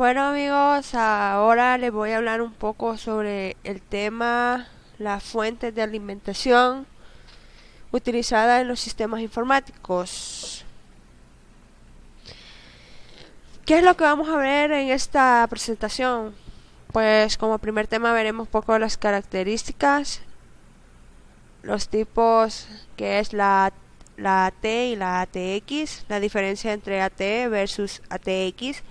Bueno amigos, ahora les voy a hablar un poco sobre el tema las fuentes de alimentación utilizadas en los sistemas informáticos. ¿Qué es lo que vamos a ver en esta presentación? Pues como primer tema veremos un poco las características, los tipos que es la AT y la ATX, la diferencia entre AT versus ATX,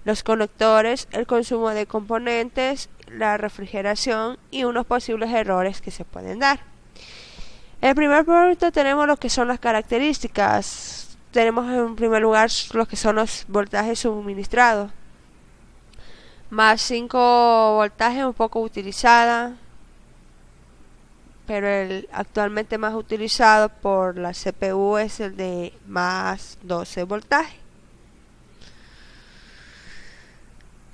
los conectores, el consumo de componentes, la refrigeración y unos posibles errores que se pueden dar. En primer punto tenemos lo que son las características. Tenemos en primer lugar lo que son los voltajes suministrados. Más 5 voltajes un poco utilizada, pero el actualmente más utilizado por la CPU es el de más 12 voltajes.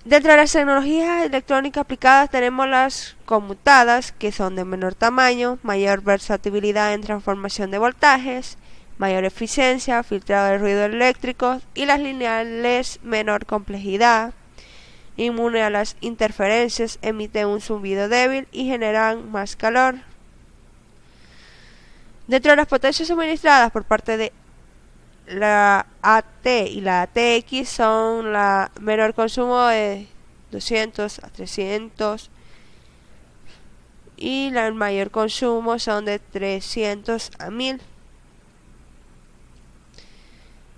Dentro de las tecnologías electrónicas aplicadas tenemos las conmutadas, que son de menor tamaño, mayor versatilidad en transformación de voltajes, mayor eficiencia, filtrado de ruido eléctrico, y las lineales, menor complejidad, inmune a las interferencias, emiten un zumbido débil y generan más calor. Dentro de las potencias suministradas por parte de la AT y la ATX son la menor consumo de 200 a 300 y el mayor consumo son de 300 a 1000.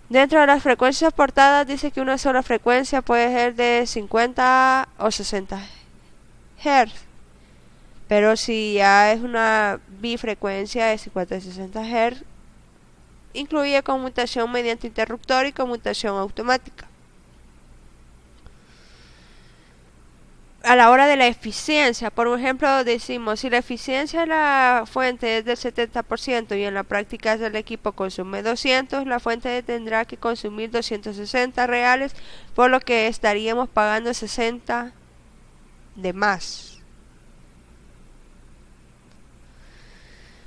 Dentro de las frecuencias soportadas dice que una sola frecuencia puede ser de 50 o 60 Hz, pero si ya es una bifrecuencia de 50 y 60 Hz, incluye conmutación mediante interruptor y conmutación automática. A la hora de la eficiencia, por ejemplo, decimos, si la eficiencia de la fuente es del 70% y en la práctica el equipo consume 200, la fuente tendrá que consumir 260 reales, por lo que estaríamos pagando 60 de más.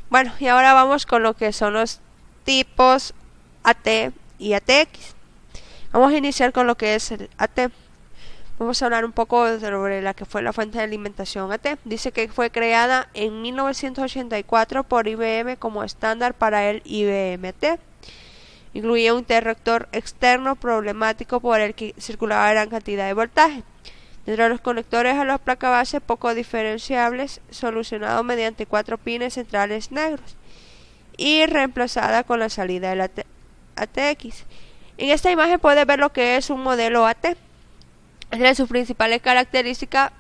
Bueno, y ahora vamos con lo que son los tipos AT y ATX. Vamos a iniciar con lo que es el AT. Vamos a hablar un poco sobre la que fue la fuente de alimentación AT. Dice que fue creada en 1984 por IBM como estándar para el IBM AT. Incluía un interruptor externo problemático por el que circulaba gran cantidad de voltaje. Dentro de los conectores a la placa base poco diferenciables, solucionado mediante 4 pines centrales negros y reemplazada con la salida de la ATX. En esta imagen puedes ver lo que es un modelo AT. Entre sus principales características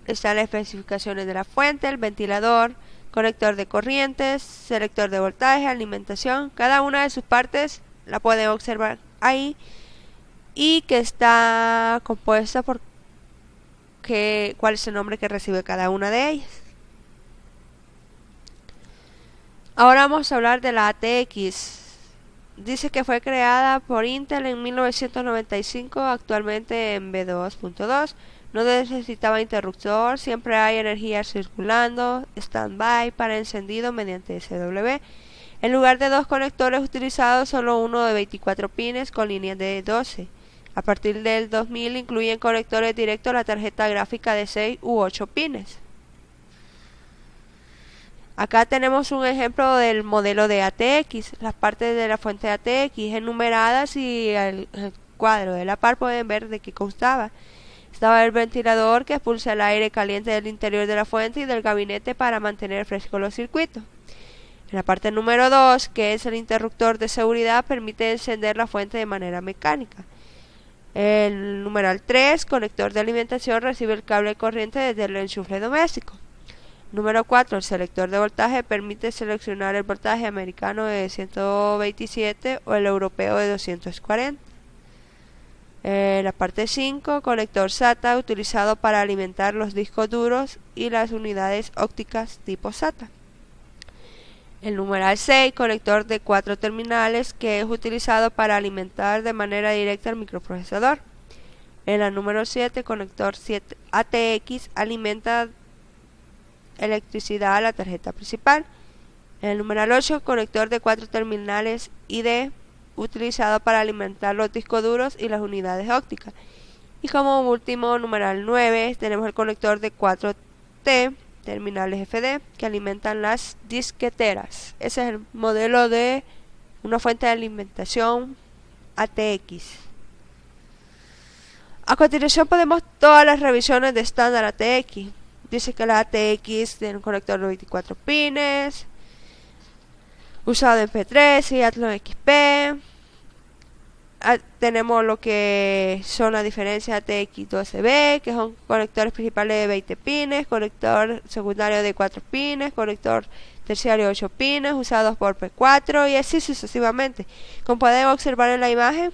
están las especificaciones de la fuente, el ventilador, conector de corrientes, selector de voltaje, alimentación. Cada una de sus partes la pueden observar ahí y que está compuesta por cuál es el nombre que recibe cada una de ellas. Ahora vamos a hablar de la ATX. Dice que fue creada por Intel en 1995, actualmente en V2.2. No necesitaba interruptor, siempre hay energía circulando, standby para encendido mediante SW. En lugar de 2 conectores utilizados, solo uno de 24 pines con líneas de 12. A partir del 2000 incluyen conectores directos a la tarjeta gráfica de 6 u 8 pines. Acá tenemos un ejemplo del modelo de ATX. Las partes de la fuente de ATX enumeradas y el cuadro de la par pueden ver de qué constaba. Estaba el ventilador que expulsa el aire caliente del interior de la fuente y del gabinete para mantener frescos los circuitos. En la parte número 2, que es el interruptor de seguridad, permite encender la fuente de manera mecánica. El numeral 3, conector de alimentación, recibe el cable de corriente desde el enchufe doméstico. Número 4, el selector de voltaje permite seleccionar el voltaje americano de 127 o el europeo de 240. La parte 5, conector SATA utilizado para alimentar los discos duros y las unidades ópticas tipo SATA. El numeral 6, conector de 4 terminales que es utilizado para alimentar de manera directa el microprocesador. En la número 7, conector 7 ATX alimenta electricidad a la tarjeta principal. En el numeral 8, conector de 4 terminales ID utilizado para alimentar los discos duros y las unidades ópticas. Y como último, numeral 9, tenemos el conector de 4T, terminales FD, que alimentan las disqueteras. Ese es el modelo de una fuente de alimentación ATX. A continuación podemos todas las revisiones de estándar ATX. Dice que la ATX tiene un conector de 24 pines, usado en P3 y Athlon XP. Tenemos lo que son las diferencias ATX12B, que son conectores principales de 20 pines, conector secundario de 4 pines, conector terciario de 8 pines, usados por P4 y así sucesivamente. Como podemos observar en la imagen,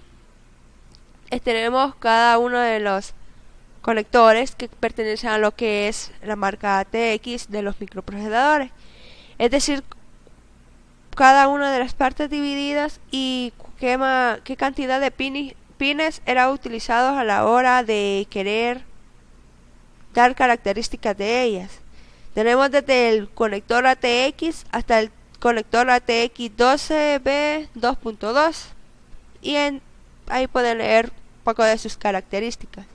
tenemos cada uno de los conectores que pertenecen a lo que es la marca ATX de los microprocesadores. Es decir, cada una de las partes divididas y qué cantidad de pines era utilizados a la hora de querer dar características de ellas. Tenemos desde el conector ATX hasta el conector ATX 12B 2.2 y ahí pueden leer un poco de sus características.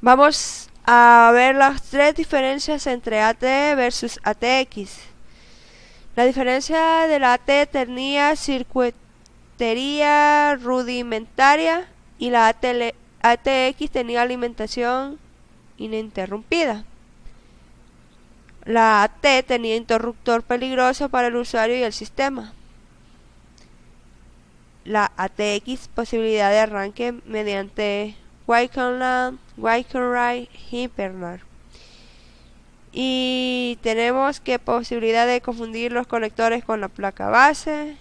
Vamos a ver las tres diferencias entre AT versus ATX. La diferencia de la AT tenía circuitería rudimentaria y la ATX tenía alimentación ininterrumpida. La AT tenía interruptor peligroso para el usuario y el sistema. La ATX posibilidad de arranque mediante Wake on Land, Wake on Write, Hypernar. Y tenemos que posibilidad de confundir los conectores con la placa base.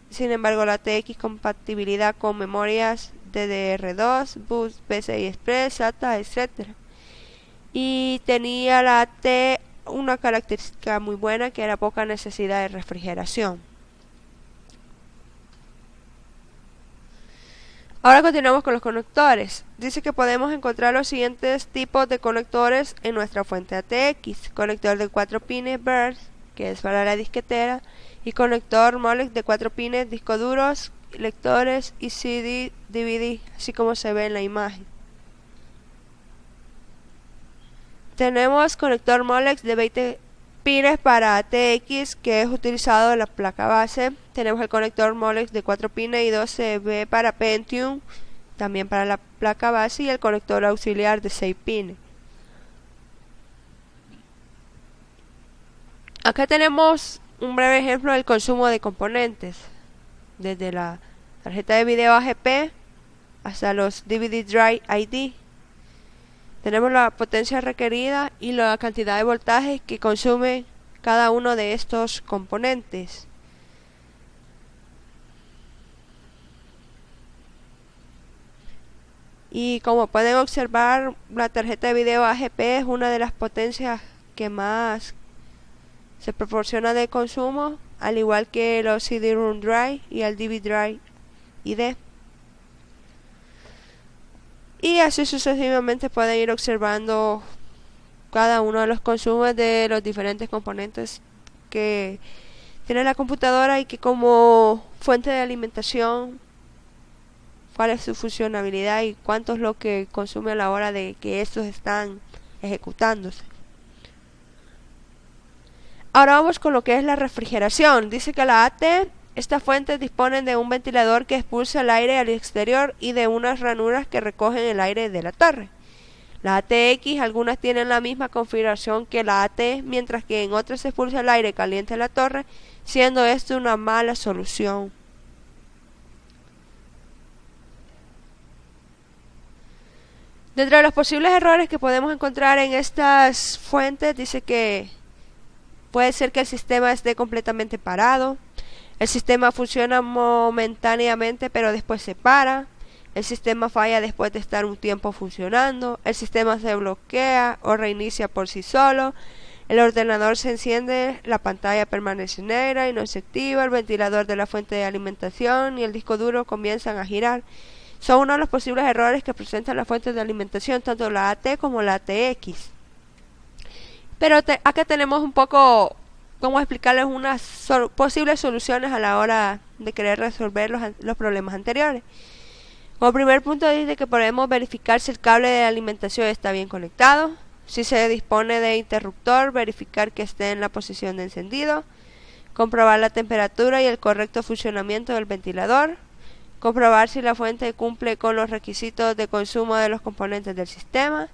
Sin embargo, la ATX compatibilidad con memorias DDR2, bus PCI Express, SATA, etc. Y tenía la AT una característica muy buena, que era poca necesidad de refrigeración. Ahora continuamos con los conectores. Dice que podemos encontrar los siguientes tipos de conectores en nuestra fuente ATX. Conector de 4 pines Bird, que es para la disquetera, y conector Molex de 4 pines, discos duros, lectores y CD, DVD, así como se ve en la imagen. Tenemos conector Molex de 20 pines para ATX, que es utilizado en la placa base. Tenemos el conector Molex de 4 pines y 12B para Pentium, también para la placa base, y el conector auxiliar de 6 pines. Acá tenemos un breve ejemplo del consumo de componentes, desde la tarjeta de video AGP hasta los DVD Drive ID. Tenemos la potencia requerida y la cantidad de voltaje que consume cada uno de estos componentes. Y como pueden observar, la tarjeta de video AGP es una de las potencias que más se proporciona de consumo, al igual que los CD-ROM Drive y el DVD Drive ID. Y así sucesivamente pueden ir observando cada uno de los consumos de los diferentes componentes que tiene la computadora y que como fuente de alimentación, cuál es su funcionalidad y cuánto es lo que consume a la hora de que estos están ejecutándose. Ahora vamos con lo que es la refrigeración. Dice que la AT, estas fuentes disponen de un ventilador que expulsa el aire al exterior y de unas ranuras que recogen el aire de la torre. La ATX, algunas tienen la misma configuración que la AT, mientras que en otras se expulsa el aire caliente a la torre, siendo esto una mala solución. Dentro de los posibles errores que podemos encontrar en estas fuentes, dice que puede ser que el sistema esté completamente parado. El sistema funciona momentáneamente pero después se para. El sistema falla después de estar un tiempo funcionando. El sistema se bloquea o reinicia por sí solo. El ordenador se enciende, la pantalla permanece negra y no se activa. El ventilador de la fuente de alimentación y el disco duro comienzan a girar. Son uno de los posibles errores que presentan las fuentes de alimentación, tanto la AT como la ATX. Pero acá tenemos un poco cómo explicarles unas posibles soluciones a la hora de querer resolver los problemas anteriores. Como primer punto dice que podemos verificar si el cable de alimentación está bien conectado, si se dispone de interruptor, verificar que esté en la posición de encendido, comprobar la temperatura y el correcto funcionamiento del ventilador, comprobar si la fuente cumple con los requisitos de consumo de los componentes del sistema,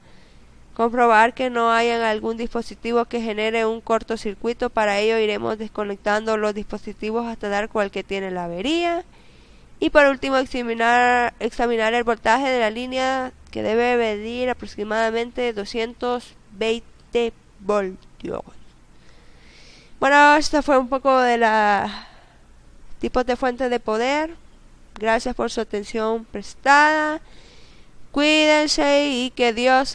comprobar que no haya algún dispositivo que genere un cortocircuito. Para ello iremos desconectando los dispositivos hasta dar cual que tiene la avería. Y por último examinar el voltaje de la línea, que debe medir aproximadamente 220 voltios. Bueno, esto fue un poco de los tipos de fuentes de poder. Gracias por su atención prestada. Cuídense y que Dios